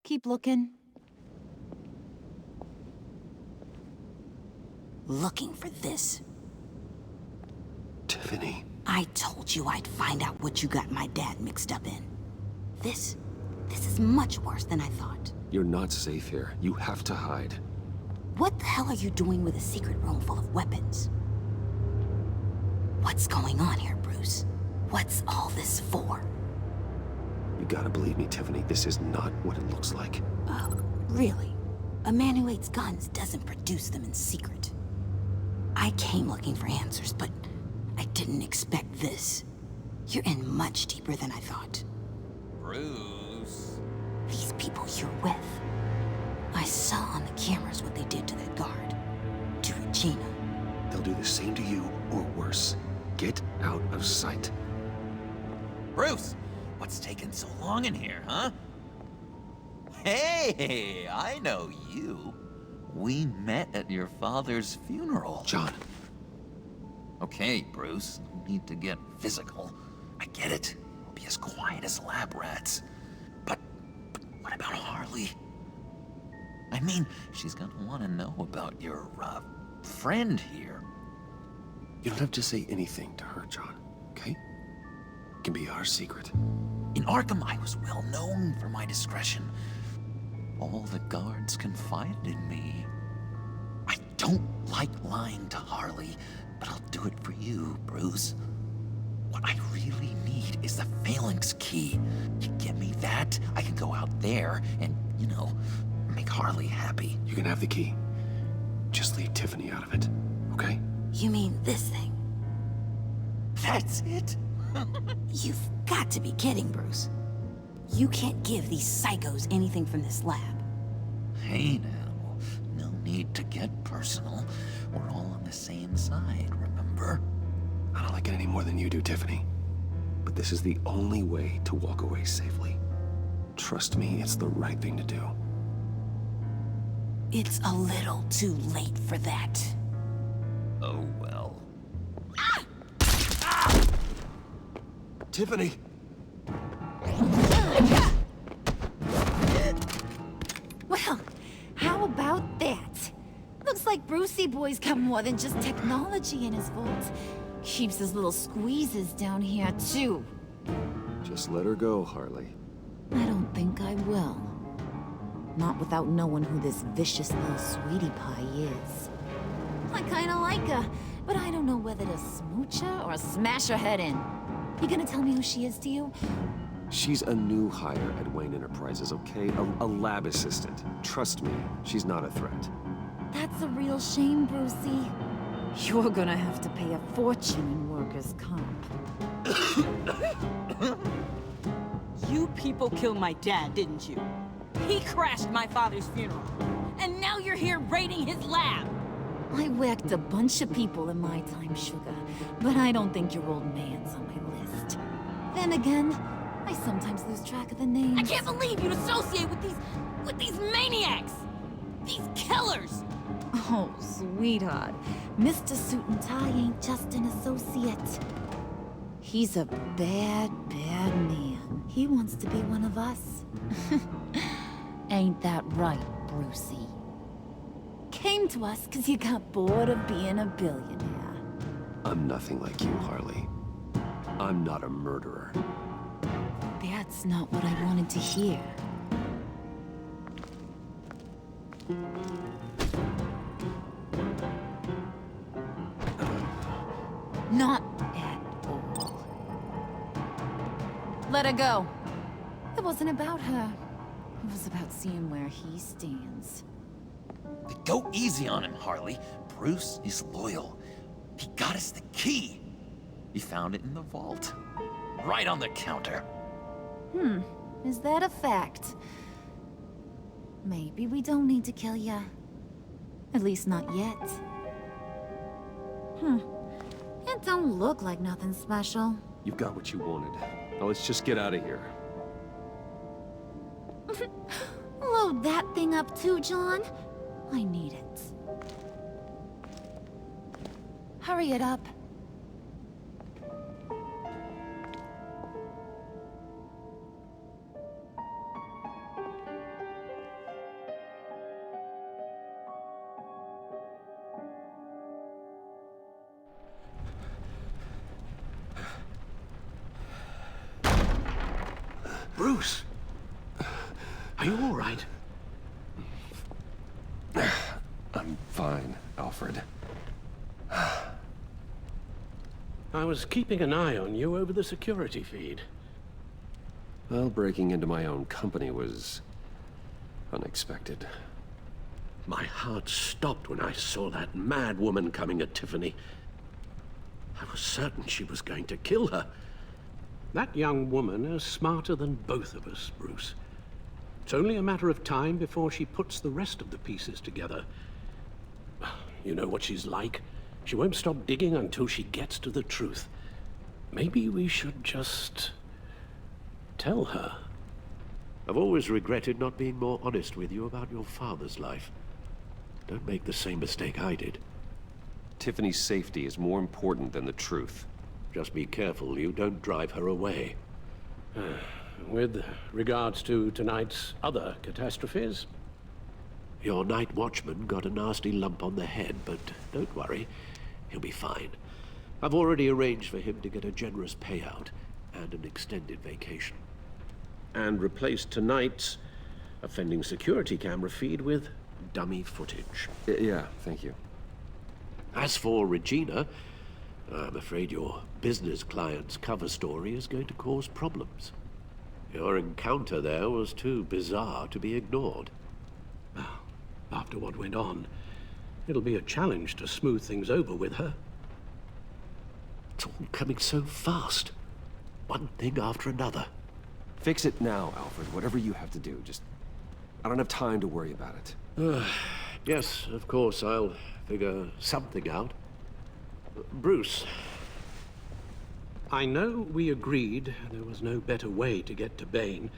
Keep looking. Looking for this. Tiffany. I told you I'd find out what you got my dad mixed up in. This is much worse than I thought. You're not safe here. You have to hide. What the hell are you doing with a secret room full of weapons? What's going on here, Bruce? What's all this for? You gotta believe me, Tiffany. This is not what it looks like. Really? A man who hates guns doesn't produce them in secret. I came looking for answers, but I didn't expect this. You're in much deeper than I thought. Bruce. These people you're with. I saw on the cameras what they did to that guard. To Regina. They'll do the same to you, or worse. Get out of sight. Bruce! What's taking so long in here, huh? Hey, I know you. We met at your father's funeral. John. Okay, Bruce, no need to get physical. I get it. We'll be as quiet as lab rats. But what about Harley? I mean, she's gonna want to know about your, friend here. You don't have to say anything to her, John, okay? It can be our secret. In Arkham, I was well known for my discretion. All the guards confided in me. I don't like lying to Harley, but I'll do it for you, Bruce. What I really need is the phalanx key. You give me that, I can go out there and, you know, make Harley happy. You can have the key. Just leave Tiffany out of it, okay? You mean this thing? That's it? You've got to be kidding, Bruce. You can't give these psychos anything from this lab. Hey now, no need to get personal. We're all on the same side, remember? I don't like it any more than you do, Tiffany. But this is the only way to walk away safely. Trust me, it's the right thing to do. It's a little too late for that. Oh well. Tiffany! Well, how about that? Looks like Brucey Boy's got more than just technology in his vault. Keeps his little squeezes down here, too. Just let her go, Harley. I don't think I will. Not without knowing who this vicious little sweetie pie is. I kinda like her, but I don't know whether to smooch her or smash her head in. You gonna tell me who she is to you? She's a new hire at Wayne Enterprises, okay? A lab assistant. Trust me, she's not a threat. That's a real shame, Brucey. You're gonna have to pay a fortune in workers' comp. You people killed my dad, didn't you? He crashed my father's funeral. And now you're here raiding his lab! I whacked a bunch of people in my time, Sugar, but I don't think your old man's on my list. Then again, I sometimes lose track of the names. I can't believe you'd associate with these maniacs! These killers! Oh, sweetheart. Mr. Suit and Tie ain't just an associate. He's a bad, bad man. He wants to be one of us. Ain't that right, Brucey? Came to us because you got bored of being a billionaire. I'm nothing like you, Harley. I'm not a murderer. That's not what I wanted to hear. Not at all. Let her go. It wasn't about her. It was about seeing where he stands. Go easy on him, Harley. Bruce is loyal. He got us the key. He found it in the vault. Right on the counter. Is that a fact? Maybe we don't need to kill ya. At least not yet. It don't look like nothing special. You've got what you wanted. Now let's just get out of here. Load that thing up too, John. I need it. Hurry it up. Bruce! Are you all right? I'm fine, Alfred. I was keeping an eye on you over the security feed. Well, breaking into my own company was unexpected. My heart stopped when I saw that mad woman coming at Tiffany. I was certain she was going to kill her. That young woman is smarter than both of us, Bruce. It's only a matter of time before she puts the rest of the pieces together. You know what she's like. She won't stop digging until she gets to the truth. Maybe we should just tell her. I've always regretted not being more honest with you about your father's life. Don't make the same mistake I did. Tiffany's safety is more important than the truth. Just be careful you don't drive her away. With regards to tonight's other catastrophes, your night watchman got a nasty lump on the head, but don't worry, he'll be fine. I've already arranged for him to get a generous payout and an extended vacation. And replaced tonight's offending security camera feed with dummy footage. Yeah, thank you. As for Regina, I'm afraid your business client's cover story is going to cause problems. Your encounter there was too bizarre to be ignored. Well, after what went on, it'll be a challenge to smooth things over with her. It's all coming so fast. One thing after another. Fix it now, Alfred. Whatever you have to do. Just... I don't have time to worry about it. Yes, of course, I'll figure something out. Bruce, I know we agreed there was no better way to get to Bane,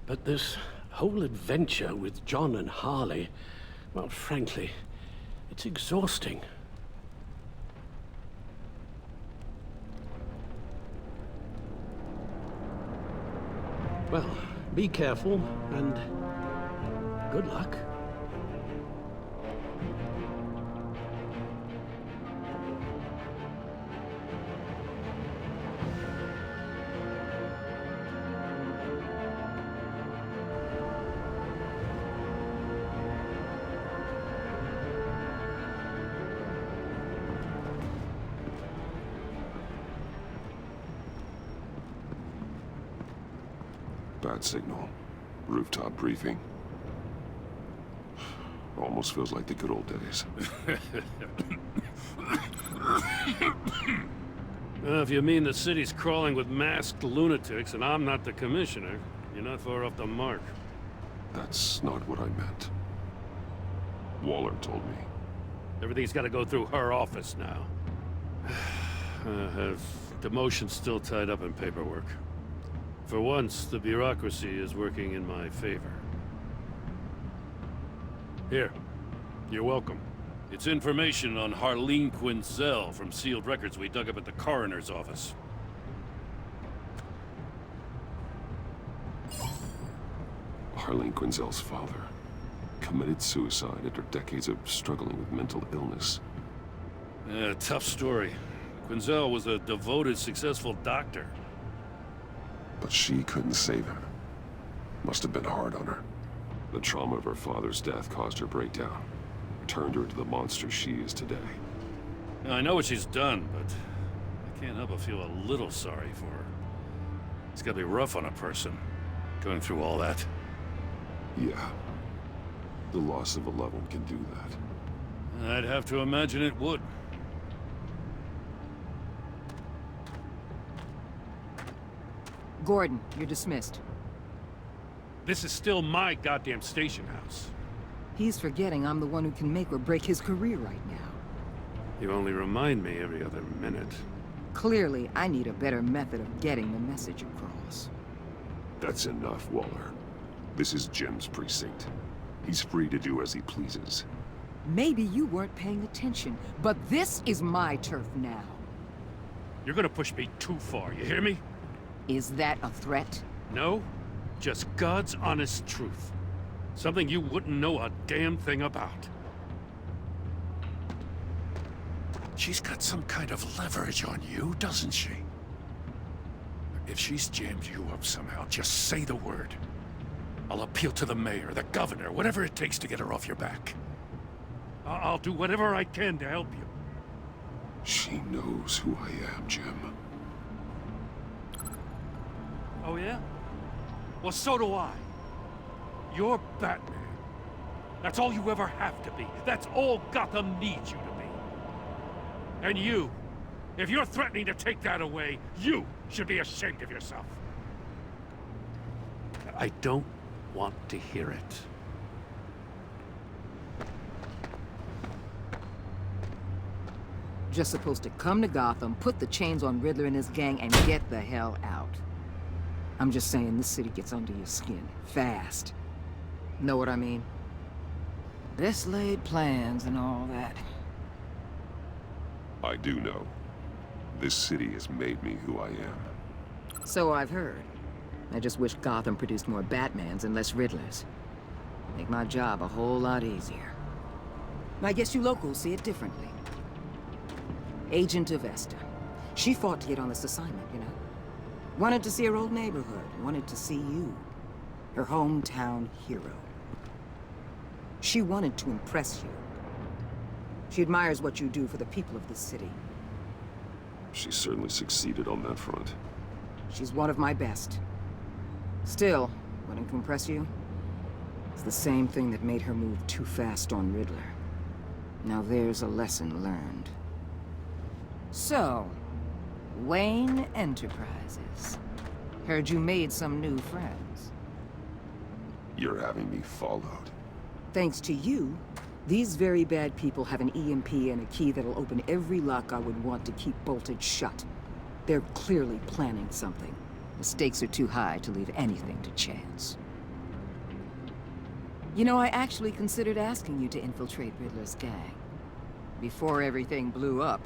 but this whole adventure with John and Harley, well, frankly, it's exhausting. Well, be careful, and good luck. Bad signal. Rooftop briefing. Almost feels like the good old days. If you mean the city's crawling with masked lunatics and I'm not the commissioner, you're not far off the mark. That's not what I meant. Waller told me. Everything's got to go through her office now. Have demotion still tied up in paperwork. For once, the bureaucracy is working in my favor. Here, you're welcome. It's information on Harleen Quinzel from sealed records we dug up at the coroner's office. Harleen Quinzel's father committed suicide after decades of struggling with mental illness. Yeah, tough story. Quinzel was a devoted, successful doctor. But she couldn't save him. Must have been hard on her. The trauma of her father's death caused her breakdown. Turned her into the monster she is today. Now, I know what she's done, but I can't help but feel a little sorry for her. It's gotta be rough on a person, going through all that. Yeah. The loss of a loved one can do that. I'd have to imagine it would. Gordon, you're dismissed. This is still my goddamn station house. He's forgetting I'm the one who can make or break his career right now. You only remind me every other minute. Clearly, I need a better method of getting the message across. That's enough, Waller. This is Jim's precinct. He's free to do as he pleases. Maybe you weren't paying attention, but this is my turf now. You're gonna push me too far, you hear me? Is that a threat? No, just God's honest truth. Something you wouldn't know a damn thing about. She's got some kind of leverage on you, doesn't she? If she's jammed you up somehow, just say the word. I'll appeal to the mayor, the governor, whatever it takes to get her off your back. I'll do whatever I can to help you. She knows who I am, Jim. Oh, yeah? Well, so do I. You're Batman. That's all you ever have to be. That's all Gotham needs you to be. And you, if you're threatening to take that away, you should be ashamed of yourself. I don't want to hear it. Just supposed to come to Gotham, put the chains on Riddler and his gang, and get the hell out. I'm just saying, this city gets under your skin. Fast. Know what I mean? Best laid plans and all that. I do know. This city has made me who I am. So I've heard. I just wish Gotham produced more Batmans and less Riddlers. Make my job a whole lot easier. I guess you locals see it differently. Agent of Esther. She fought to get on this assignment, you know? Wanted to see her old neighborhood. Wanted to see you. Her hometown hero. She wanted to impress you. She admires what you do for the people of this city. She certainly succeeded on that front. She's one of my best. Still, wanting to impress you? It's the same thing that made her move too fast on Riddler. Now there's a lesson learned. So, Wayne Enterprises. Heard you made some new friends. You're having me followed. Thanks to you, these very bad people have an EMP and a key that'll open every lock I would want to keep bolted shut. They're clearly planning something. The stakes are too high to leave anything to chance. You know, I actually considered asking you to infiltrate Riddler's gang. Before everything blew up,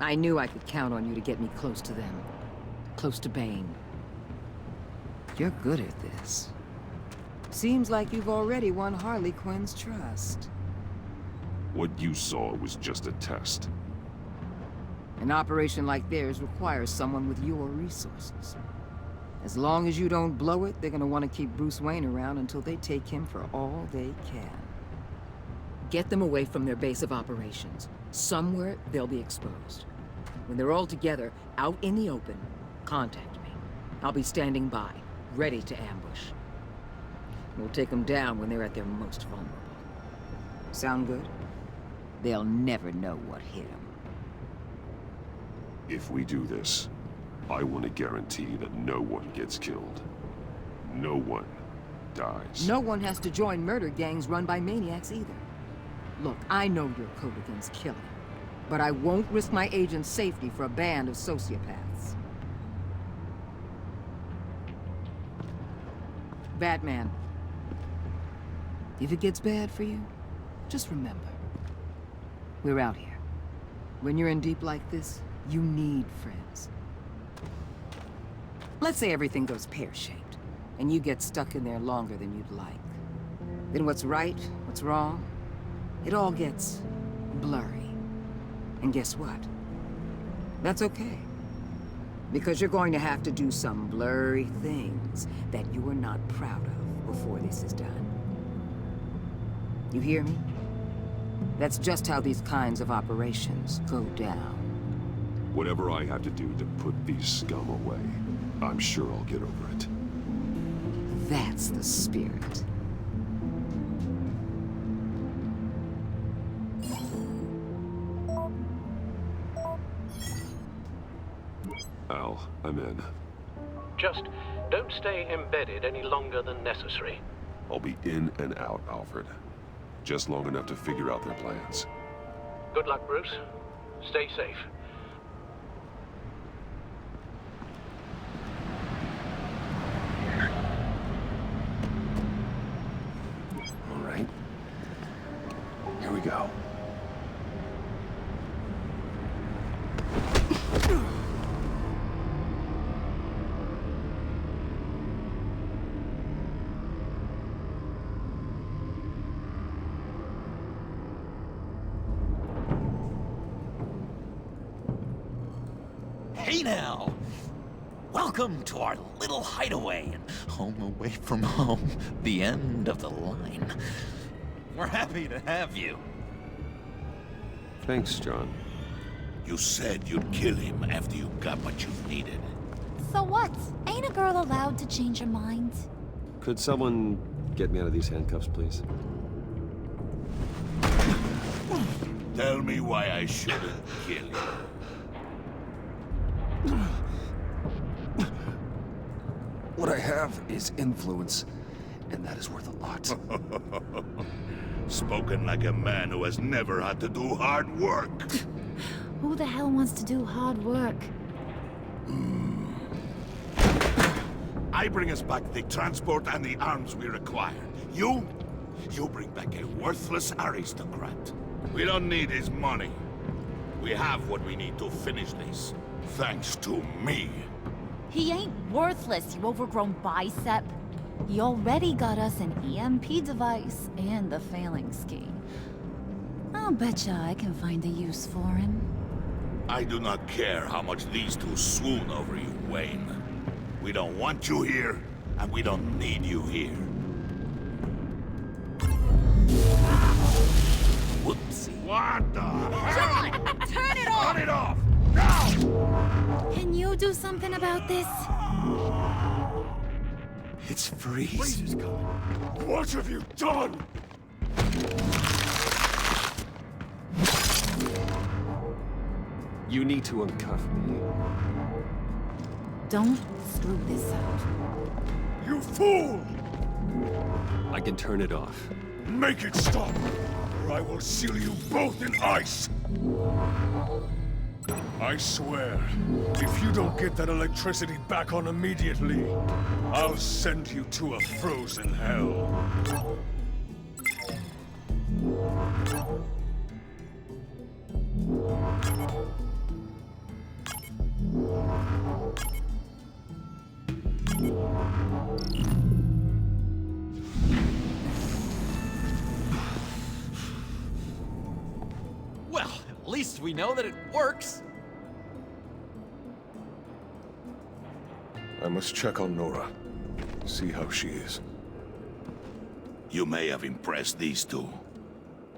I knew I could count on you to get me close to them. Close to Bane. You're good at this. Seems like you've already won Harley Quinn's trust. What you saw was just a test. An operation like theirs requires someone with your resources. As long as you don't blow it, they're gonna want to keep Bruce Wayne around until they take him for all they can. Get them away from their base of operations. Somewhere they'll be exposed. When they're all together, out in the open, contact me. I'll be standing by, ready to ambush. We'll take them down when they're at their most vulnerable. Sound good? They'll never know what hit them. If we do this, I want to guarantee that no one gets killed. No one dies. No one has to join murder gangs run by maniacs either. Look, I know your code against killing, but I won't risk my agent's safety for a band of sociopaths. Batman, if it gets bad for you, just remember, we're out here. When you're in deep like this, you need friends. Let's say everything goes pear-shaped, and you get stuck in there longer than you'd like. Then what's right, what's wrong, it all gets blurry. And guess what? That's okay. Because you're going to have to do some blurry things that you are not proud of before this is done. You hear me? That's just how these kinds of operations go down. Whatever I have to do to put these scum away, I'm sure I'll get over it. That's the spirit. Al, I'm in. Just don't stay embedded any longer than necessary. I'll be in and out, Alfred. Just long enough to figure out their plans. Good luck, Bruce. Stay safe. All right. Here we go. Hey now! Welcome to our little hideaway and home away from home, the end of the line. We're happy to have you. Thanks, John. You said you'd kill him after you got what you needed. So what? Ain't a girl allowed to change her mind? Could someone get me out of these handcuffs, please? Tell me why I shouldn't kill you. What I have is influence, and that is worth a lot. Spoken like a man who has never had to do hard work. Who the hell wants to do hard work? I bring us back the transport and the arms we require. You bring back a worthless aristocrat. We don't need his money. We have what we need to finish this. Thanks to me. He ain't worthless, you overgrown bicep. He already got us an EMP device and the phalanx key. I'll betcha I can find a use for him. I do not care how much these two swoon over you, Wayne. We don't want you here, and we don't need you here. Whoopsie. What the hell? John! Turn it off! Turn it off! Now! Can you do something about this? It's Freeze. is coming. What have you done? You need to uncuff me. Don't screw this up. You fool! I can turn it off. Make it stop, or I will seal you both in ice! I swear, if you don't get that electricity back on immediately, I'll send you to a frozen hell. Well, at least we know that it works. I must check on Nora. See how she is. You may have impressed these two,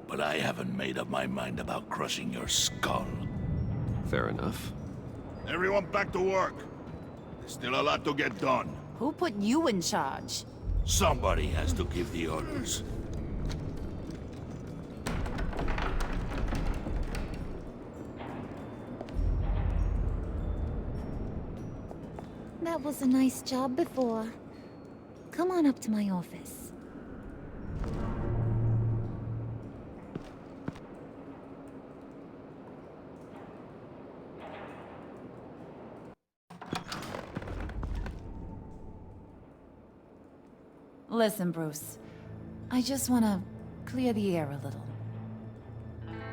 but I haven't made up my mind about crushing your skull. Fair enough. Everyone back to work. There's still a lot to get done. Who put you in charge? Somebody has to give the orders. That was a nice job before. Come on up to my office. Listen, Bruce. I just want to clear the air a little.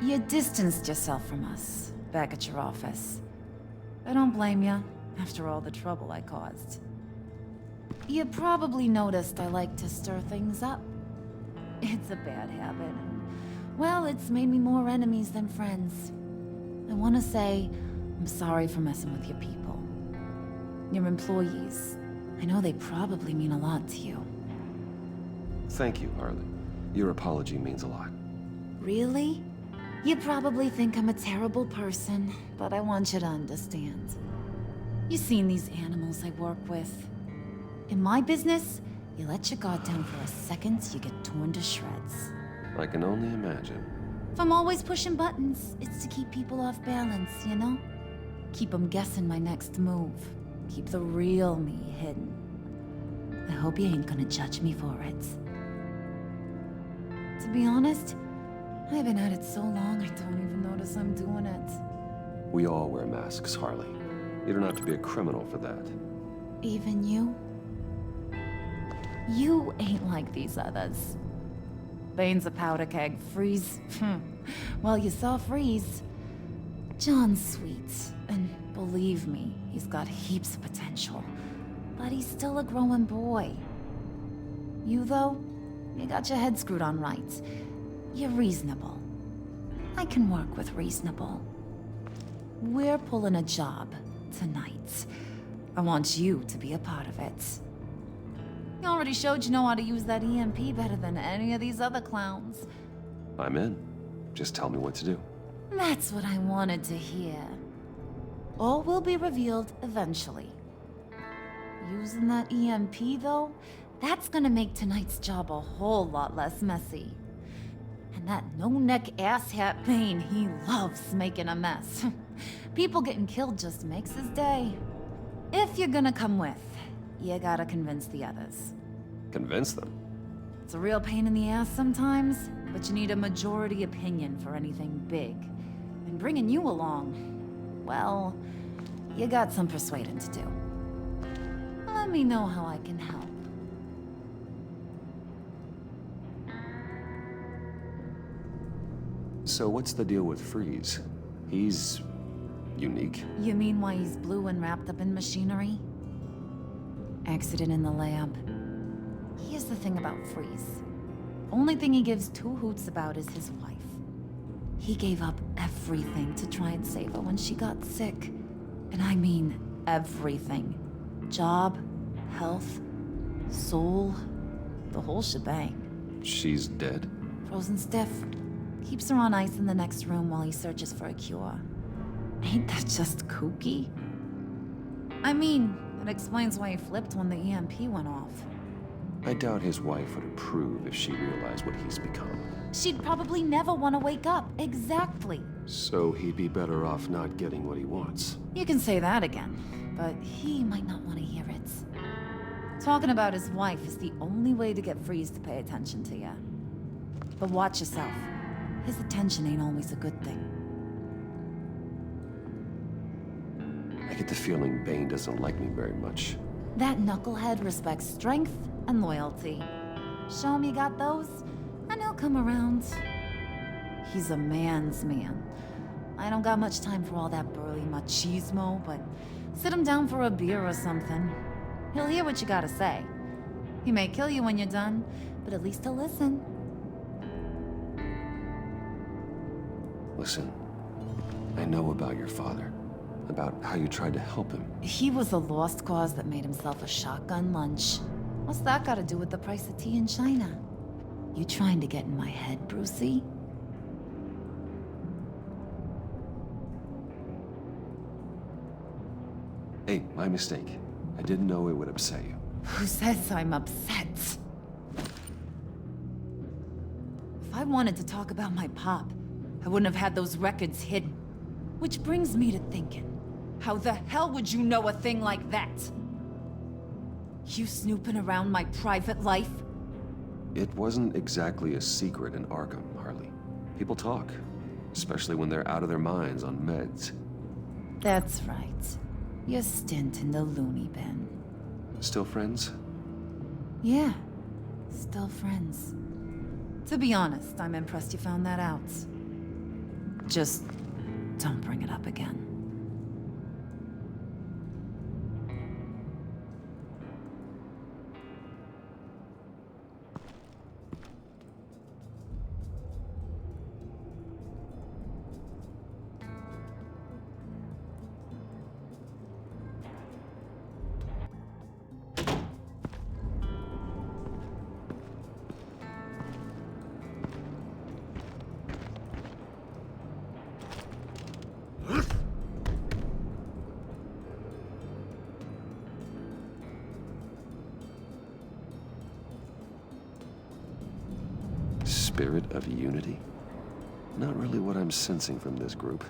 You distanced yourself from us back at your office. I don't blame you, after all the trouble I caused. You probably noticed I like to stir things up. It's a bad habit, and, well, it's made me more enemies than friends. I want to say I'm sorry for messing with your people. Your employees. I know they probably mean a lot to you. Thank you, Harley. Your apology means a lot. Really? You probably think I'm a terrible person, but I want you to understand. You've seen these animals I work with. In my business, you let your guard down for a second, you get torn to shreds. I can only imagine. If I'm always pushing buttons, it's to keep people off balance, you know? Keep them guessing my next move. Keep the real me hidden. I hope you ain't gonna judge me for it. To be honest, I've been at it so long I don't even notice I'm doing it. We all wear masks, Harley. You don't have to be a criminal for that. Even you? You ain't like these others. Bane's a powder keg. Freeze. Well, you saw Freeze. John's sweet, and believe me, he's got heaps of potential. But he's still a growing boy. You, though, you got your head screwed on right. You're reasonable. I can work with reasonable. We're pulling a job tonight. I want you to be a part of it. You already showed you know how to use that EMP better than any of these other clowns. I'm in. Just tell me what to do. That's what I wanted to hear. All will be revealed eventually. Using that EMP, though, that's gonna make tonight's job a whole lot less messy. And that no-neck asshat Bane, he loves making a mess. People getting killed just makes his day. If you're gonna come with, you gotta convince the others. Convince them? It's a real pain in the ass sometimes, but you need a majority opinion for anything big. And bringing you along, well, you got some persuading to do. Let me know how I can help. So what's the deal with Freeze? He's unique. You mean why he's blue and wrapped up in machinery? Accident in the lab. Here's the thing about Freeze. Only thing he gives two hoots about is his wife. He gave up everything to try and save her when she got sick. And I mean everything. Job, health, soul, the whole shebang. She's dead? Frozen stiff. Keeps her on ice in the next room while he searches for a cure. Ain't that just kooky? I mean, it explains why he flipped when the EMP went off. I doubt his wife would approve if she realized what he's become. She'd probably never want to wake up. Exactly. So he'd be better off not getting what he wants. You can say that again, but he might not want to hear it. Talking about his wife is the only way to get Freeze to pay attention to you. But watch yourself. His attention ain't always a good thing. I get the feeling Bane doesn't like me very much. That knucklehead respects strength and loyalty. Show him you got those, and he'll come around. He's a man's man. I don't got much time for all that burly machismo, but sit him down for a beer or something. He'll hear what you gotta say. He may kill you when you're done, but at least he'll listen. Listen, I know about your father. About how you tried to help him. He was a lost cause that made himself a shotgun lunch. What's that got to do with the price of tea in China? You trying to get in my head, Brucey? Hey, my mistake. I didn't know it would upset you. Who says I'm upset? If I wanted to talk about my pop, I wouldn't have had those records hidden. Which brings me to thinking, how the hell would you know a thing like that? You snooping around my private life? It wasn't exactly a secret in Arkham, Harley. People talk, especially when they're out of their minds on meds. That's right. Your stint in the loony bin. Still friends? Yeah, still friends. To be honest, I'm impressed you found that out. Just don't bring it up again. Spirit of unity? Not really what I'm sensing from this group.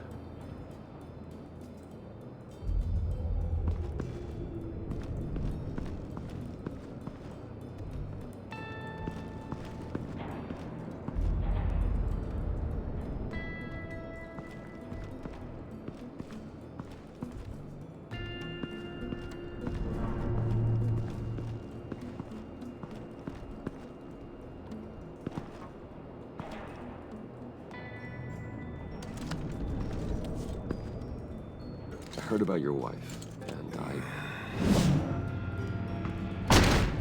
I heard about your wife.